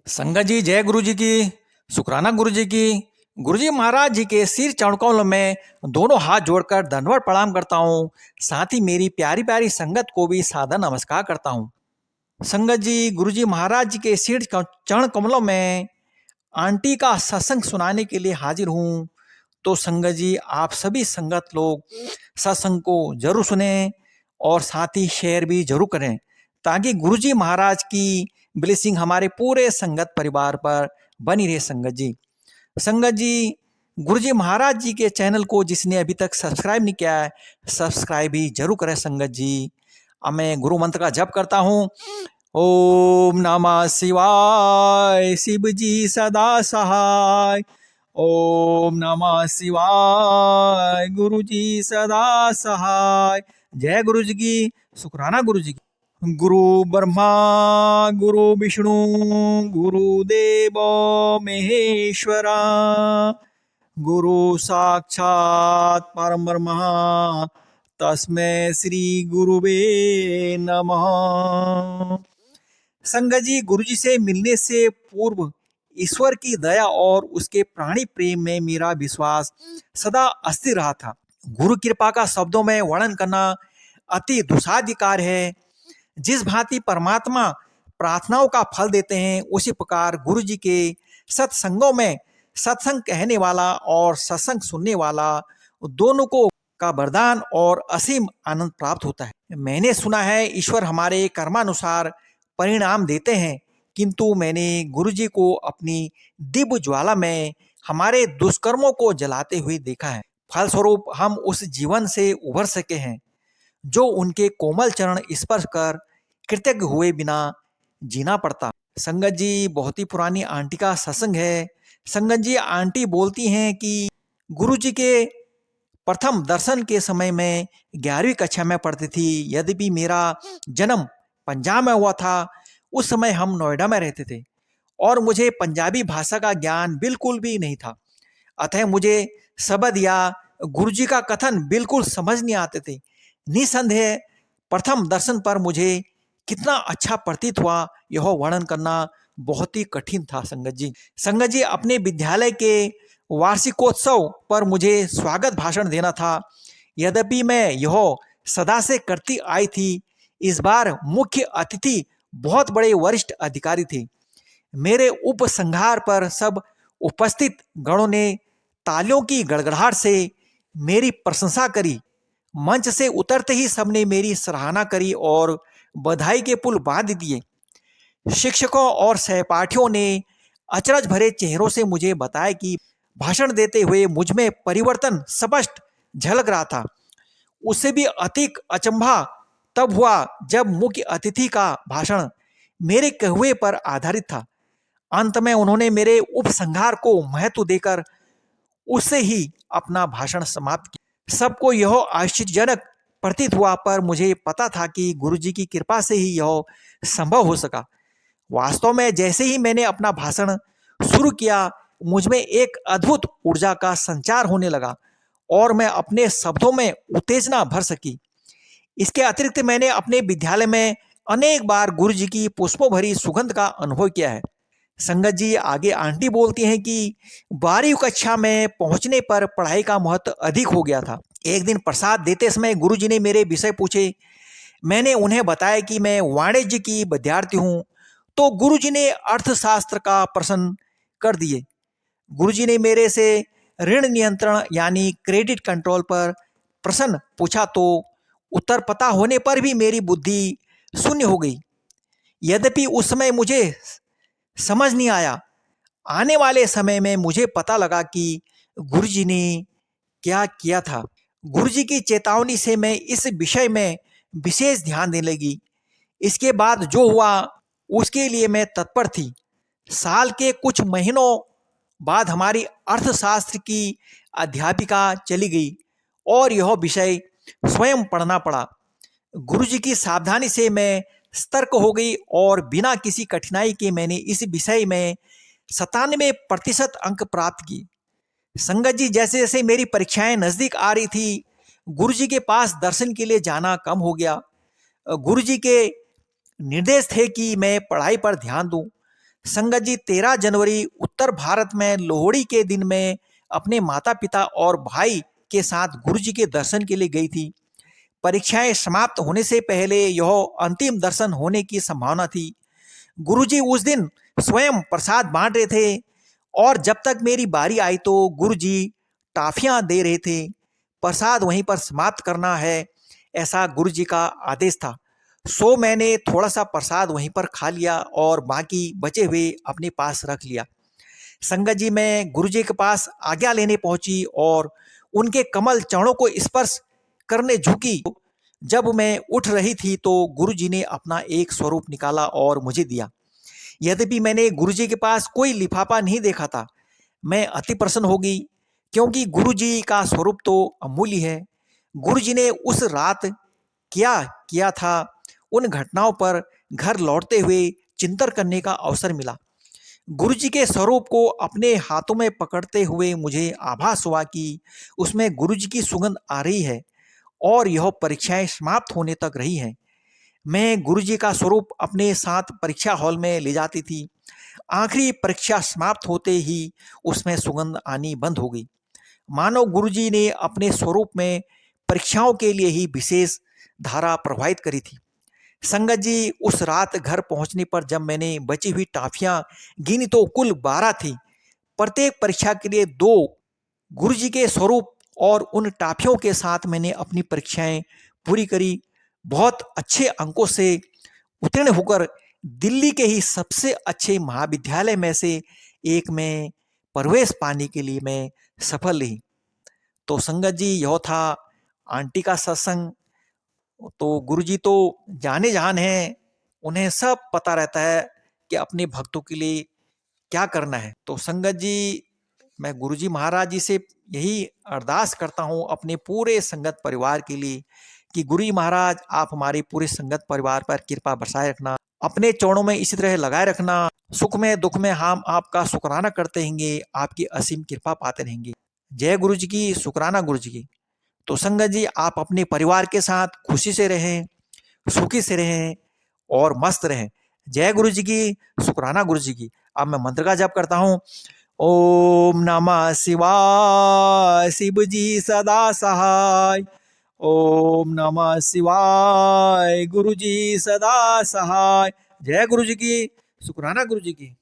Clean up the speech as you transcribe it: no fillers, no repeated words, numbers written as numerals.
संगत जी, जय गुरु जी की। शुक्राना गुरु जी की। गुरु जी महाराज जी के सिर चरणकमलों में दोनों हाथ जोड़कर दंडवत प्रणाम करता हूँ। साथ ही मेरी प्यारी प्यारी संगत को भी सादर नमस्कार करता हूँ। संगत जी, गुरु जी महाराज जी के सिर चरण कमलों में आंटी का सत्संग सुनाने के लिए हाजिर हूँ। तो संगत जी, आप सभी संगत लोग सत्संग को जरूर सुने और साथ ही शेयर भी जरूर करें, ताकि गुरुजी महाराज की ब्लेसिंग हमारे पूरे संगत परिवार पर बनी रहे। संगत जी, गुरुजी महाराज जी के चैनल को जिसने अभी तक सब्सक्राइब नहीं किया है, सब्सक्राइब भी जरूर करें। संगत जी, अब मैं गुरु मंत्र का जप करता हूँ। ओम नमः शिवाय, शिव जी सदा सहाय। ओम नमः शिवाय, गुरु जी सदा सहाय। जय गुरु जी की। शुक्राना गुरु जी की। गुरु ब्रह्मा गुरु विष्णु गुरुदेव महेश्वरा, गुरु साक्षात परम ब्रह्म तस्मै श्री गुरुवे नमः। संगत जी, गुरु जी से मिलने से पूर्व ईश्वर की दया और उसके प्राणी प्रेम में मेरा विश्वास सदा अस्थिर रहा था। गुरु कृपा का शब्दों में वर्णन करना अति दुसाध्य कार्य है। जिस भांति परमात्मा प्रार्थनाओं का फल देते हैं, उसी प्रकार गुरु जी के सत्संगों में सत्संग कहने वाला और सत्संग सुनने वाला दोनों को का वरदान और असीम आनंद प्राप्त होता है। मैंने सुना है ईश्वर हमारे कर्मानुसार परिणाम देते हैं, किंतु मैंने गुरु जी को अपनी दिव्य ज्वाला में हमारे दुष्कर्मों को जलाते हुए देखा है। फलस्वरूप हम उस जीवन से उभर सके हैं जो उनके कोमल चरण स्पर्श कर कृतज्ञ हुए बिना जीना पड़ता। संगत जी, बहुत ही पुरानी आंटी का सत्संग है। संगत जी, आंटी बोलती हैं कि गुरु जी के प्रथम दर्शन के समय में 11वीं कक्षा में पढ़ती थी। यद्यपि मेरा जन्म पंजाब में हुआ था, उस समय हम नोएडा में रहते थे और मुझे पंजाबी भाषा का ज्ञान बिल्कुल भी नहीं था। अतः मुझे शब्द या गुरुजी का कथन बिल्कुल समझ नहीं आते थे। निसंदेह प्रथम दर्शन पर मुझे कितना अच्छा प्रतीत हुआ, यह वर्णन करना बहुत ही कठिन था। संगत जी, अपने विद्यालय के वार्षिकोत्सव पर मुझे स्वागत भाषण देना था। यद्यपि मैं यह सदा से करती आई थी, इस बार मुख्य अतिथि बहुत बड़े वरिष्ठ अधिकारी थे। मेरे उपसंहार पर सब उपस्थित गणों ने तालियों की गड़गड़ाहट से मेरी प्रशंसा करी। मंच से उतरते ही सबने मेरी सराहना करी और बधाई के पुल बांध दिए। शिक्षकों और सहपाठियों ने अचरज भरे चेहरों से मुझे बताया कि भाषण देते हुए मुझ में परिवर्तन स्पष्ट झलक रहा था। उससे भी अधिक अचंभा तब हुआ जब मुख्य अतिथि का भाषण मेरे कहुए पर आधारित था। अंत में उन्होंने मेरे उपसंहार को महत्व देकर उससे ही अपना भाषण समाप्त किया। सबको यह आश्चर्यजनक प्रतीत हुआ, पर मुझे पता था कि गुरुजी की कृपा से ही यह संभव हो सका। वास्तव में जैसे ही मैंने अपना भाषण शुरू किया, मुझ में एक अद्भुत ऊर्जा का संचार होने लगा और मैं अपने शब्दों में उत्तेजना भर सकी। इसके अतिरिक्त मैंने अपने विद्यालय में अनेक बार गुरु जी की पुष्पों भरी सुगंध का अनुभव किया है। संगत जी, आगे आंटी बोलती हैं कि 12वीं कक्षा में पहुंचने पर पढ़ाई का महत्व अधिक हो गया था। एक दिन प्रसाद देते समय गुरु जी ने मेरे विषय पूछे। मैंने उन्हें बताया कि मैं वाणिज्य की विद्यार्थी हूँ, तो गुरु जी ने अर्थशास्त्र का प्रश्न कर दिए। गुरु जी ने मेरे से ऋण नियंत्रण यानी क्रेडिट कंट्रोल पर प्रश्न पूछा, तो उत्तर पता होने पर भी मेरी बुद्धि शून्य हो गई। यद्यपि उस समय मुझे समझ नहीं आया, आने वाले समय में मुझे पता लगा कि गुरुजी ने क्या किया था। गुरुजी की चेतावनी से मैं इस विषय में विशेष ध्यान देने लगी। इसके बाद जो हुआ उसके लिए मैं तत्पर थी। साल के कुछ महीनों बाद हमारी अर्थशास्त्र की अध्यापिका चली गई और यह विषय स्वयं पढ़ना पड़ा। गुरुजी की सावधानी से मैं सतर्क हो गई और बिना किसी कठिनाई के मैंने इस विषय में 97% अंक प्राप्त किए। संगत जी, जैसे जैसे मेरी परीक्षाएं नजदीक आ रही थी, गुरुजी के पास दर्शन के लिए जाना कम हो गया। गुरुजी के निर्देश थे कि मैं पढ़ाई पर ध्यान दूं। संगत जी, 13 जनवरी उत्तर भारत में लोहड़ी के दिन में अपने माता पिता और भाई के साथ गुरु जी के दर्शन के लिए गई थी। परीक्षाएं समाप्त होने से पहले यह अंतिम दर्शन होने की संभावना थी। गुरु जी उस दिन स्वयं प्रसाद बांट रहे थे और जब तक मेरी बारी आई तो गुरु जी टाफियां दे रहे थे। प्रसाद वहीं पर समाप्त करना है, ऐसा गुरु जी का आदेश था। सो मैंने थोड़ा सा प्रसाद वहीं पर खा लिया और बाकी बचे हुए अपने पास रख लिया। संगत जी, मैं गुरु जी के पास आज्ञा लेने पहुंची और उनके कमल चरणों को स्पर्श करने झुकी। जब मैं उठ रही थी तो गुरु जी ने अपना एक स्वरूप निकाला और मुझे दिया। यद्यपि मैंने गुरु जी के पास कोई लिफाफा नहीं देखा था, मैं अति प्रसन्न हो गई, क्योंकि गुरु जी का स्वरूप तो अमूल्य है। गुरु जी ने उस रात क्या किया था, उन घटनाओं पर घर लौटते हुए चिंतन करने का अवसर मिला। गुरु जी के स्वरूप को अपने हाथों में पकड़ते हुए मुझे आभास हुआ कि उसमें गुरु जी की सुगंध आ रही है और यह परीक्षाएं समाप्त होने तक रही हैं। मैं गुरु जी का स्वरूप अपने साथ परीक्षा हॉल में ले जाती थी। आखिरी परीक्षा समाप्त होते ही उसमें सुगंध आनी बंद हो गई, मानो गुरु जी ने अपने स्वरूप में परीक्षाओं के लिए ही विशेष धारा प्रवाहित करी थी। संगत जी, उस रात घर पहुंचने पर जब मैंने बची हुई टाफियां गिनी तो कुल 12 थी। प्रत्येक परीक्षा के लिए 2 गुरु जी के स्वरूप और उन टाफियों के साथ मैंने अपनी परीक्षाएं पूरी करी। बहुत अच्छे अंकों से उत्तीर्ण होकर दिल्ली के ही सबसे अच्छे महाविद्यालय में से एक में प्रवेश पाने के लिए मैं सफल रही। तो संगत जी, यह था आंटी का सत्संग। तो गुरु जी तो जाने जान हैं, उन्हें सब पता रहता है कि अपने भक्तों के लिए क्या करना है। तो संगत जी, मैं गुरु जी महाराज जी से यही अरदास करता हूँ अपने पूरे संगत परिवार के लिए कि गुरु जी महाराज, आप हमारे पूरे संगत परिवार पर कृपा बरसाए रखना, अपने चरणों में इसी तरह लगाए रखना। सुख में दुख में हम आपका शुक्राना करते रहेंगे, आपकी असीम कृपा पाते रहेंगे। जय गुरु जी की, शुक्राना गुरु जी की। तो संगत जी, आप अपने परिवार के साथ खुशी से रहें, सुखी से रहें और मस्त रहें। जय गुरु जी की, शुक्राना गुरु जी की। अब मैं मंत्र का जप करता हूँ। ओम नमः शिवाय, शिव जी सदा सहाय। ओम नमः शिवाय, गुरु जी सदा सहाय। जय गुरु जी की, शुक्राना गुरु जी की।